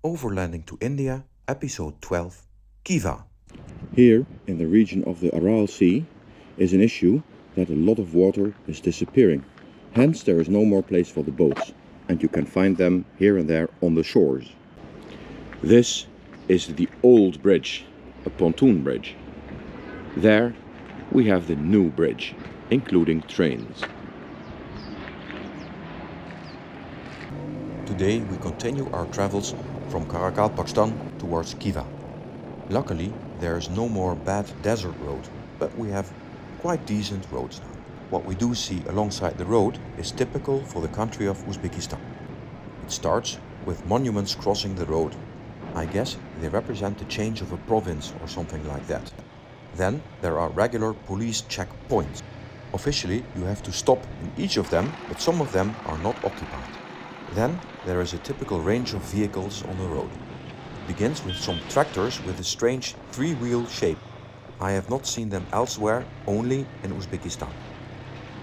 Overlanding to India, Episode 12, Khiva. Here, in the region of the Aral Sea, is an issue that a lot of water is disappearing. Hence, there is no more place for the boats, and you can find them here and there on the shores. This is the old bridge, a pontoon bridge. There, we have the new bridge, including trains. Today we continue our travels from Karakalpakstan towards Khiva. Luckily, there is no more bad desert road, but we have quite decent roads now. What we do see alongside the road is typical for the country of Uzbekistan. It starts with monuments crossing the road. I guess they represent the change of a province or something like that. Then there are regular police checkpoints. Officially, you have to stop in each of them, but some of them are not occupied. Then there is a typical range of vehicles on the road. It begins with some tractors with a strange three-wheel shape. I have not seen them elsewhere, only in Uzbekistan.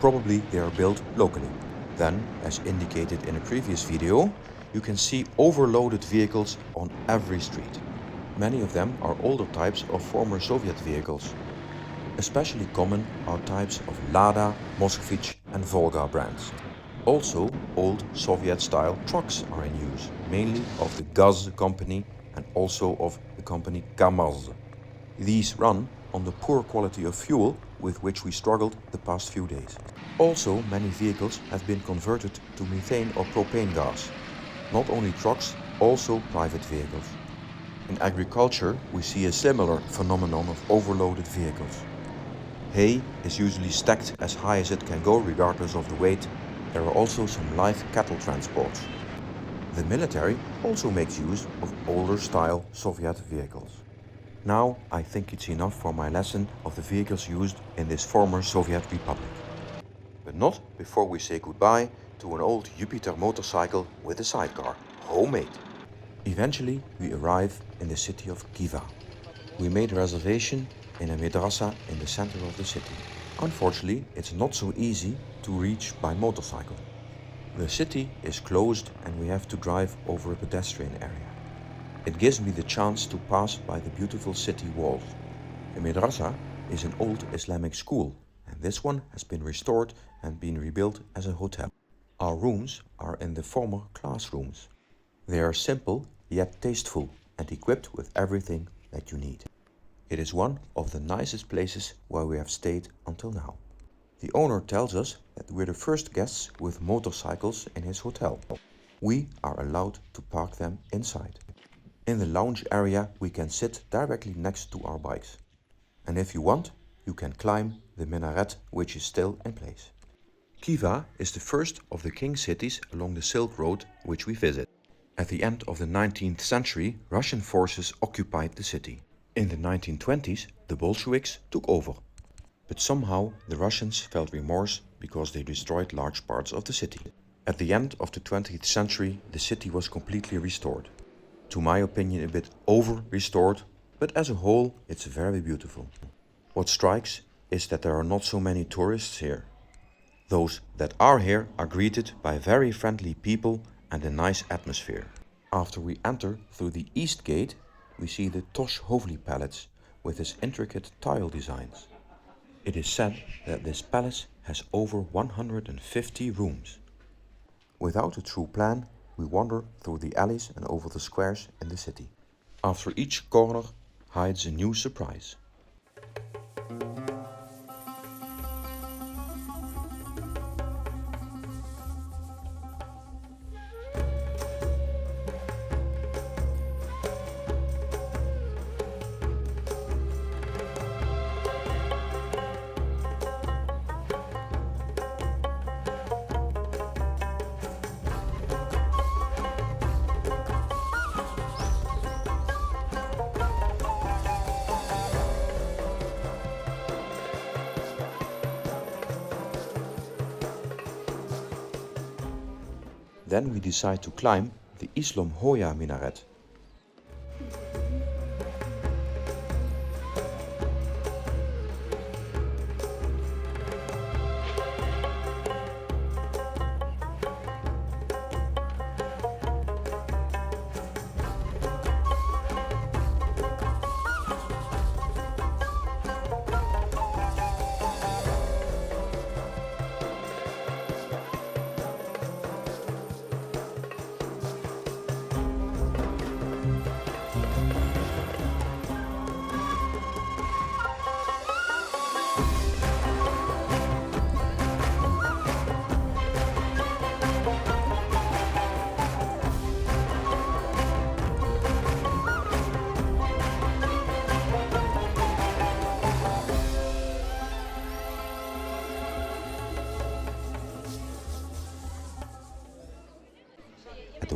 Probably they are built locally. Then, as indicated in a previous video, you can see overloaded vehicles on every street. Many of them are older types of former Soviet vehicles. Especially common are types of Lada, Moskvich and Volga brands. Also, old Soviet-style trucks are in use, mainly of the Gaz company and also of the company Kamaz. These run on the poor quality of fuel with which we struggled the past few days. Also, many vehicles have been converted to methane or propane gas. Not only trucks, also private vehicles. In agriculture, we see a similar phenomenon of overloaded vehicles. Hay is usually stacked as high as it can go regardless of the weight. There are also some live cattle transports. The military also makes use of older style Soviet vehicles. Now I think it's enough for my lesson of the vehicles used in this former Soviet republic. But not before we say goodbye to an old Jupiter motorcycle with a sidecar, homemade. Eventually we arrive in the city of Khiva. We made a reservation in a medrassa in the center of the city. Unfortunately, it's not so easy to reach by motorcycle. The city is closed and we have to drive over a pedestrian area. It gives me the chance to pass by the beautiful city walls. The medrassa is an old Islamic school, and this one has been restored and been rebuilt as a hotel. Our rooms are in the former classrooms. They are simple yet tasteful and equipped with everything that you need. It is one of the nicest places where we have stayed until now. The owner tells us that we're the first guests with motorcycles in his hotel. We are allowed to park them inside. In the lounge area we can sit directly next to our bikes. And if you want, you can climb the minaret which is still in place. Khiva is the first of the king cities along the Silk Road which we visit. At the end of the 19th century, Russian forces occupied the city. In the 1920s, the Bolsheviks took over. But somehow the Russians felt remorse because they destroyed large parts of the city. At the end of the 20th century, the city was completely restored. To my opinion, a bit over-restored, but as a whole, it's very beautiful. What strikes is that there are not so many tourists here. Those that are here are greeted by very friendly people and a nice atmosphere. After we enter through the east gate, we see the Tosh Hovli Palace with its intricate tile designs. It is said that this palace has over 150 rooms. Without a true plan, we wander through the alleys and over the squares in the city. After each corner hides a new surprise. Then we decide to climb the Islam Hoya minaret.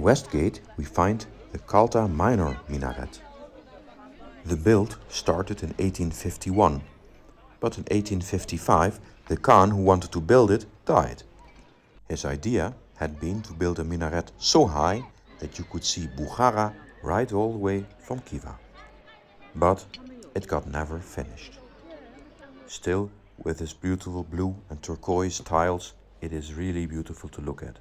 west gate we find the Kalta Minor minaret. The build started in 1851, but in 1855 the Khan who wanted to build it died. His idea had been to build a minaret so high that you could see Bukhara right all the way from Khiva. But it got never finished. Still, with its beautiful blue and turquoise tiles, it is really beautiful to look at.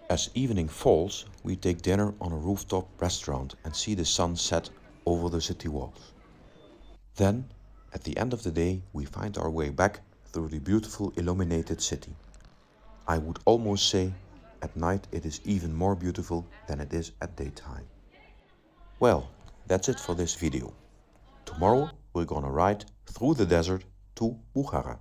As evening falls, we take dinner on a rooftop restaurant and see the sun set over the city walls. Then, at the end of the day, we find our way back through the beautiful illuminated city. I would almost say, at night it is even more beautiful than it is at daytime. Well, that's it for this video. Tomorrow we're gonna ride through the desert to Bukhara.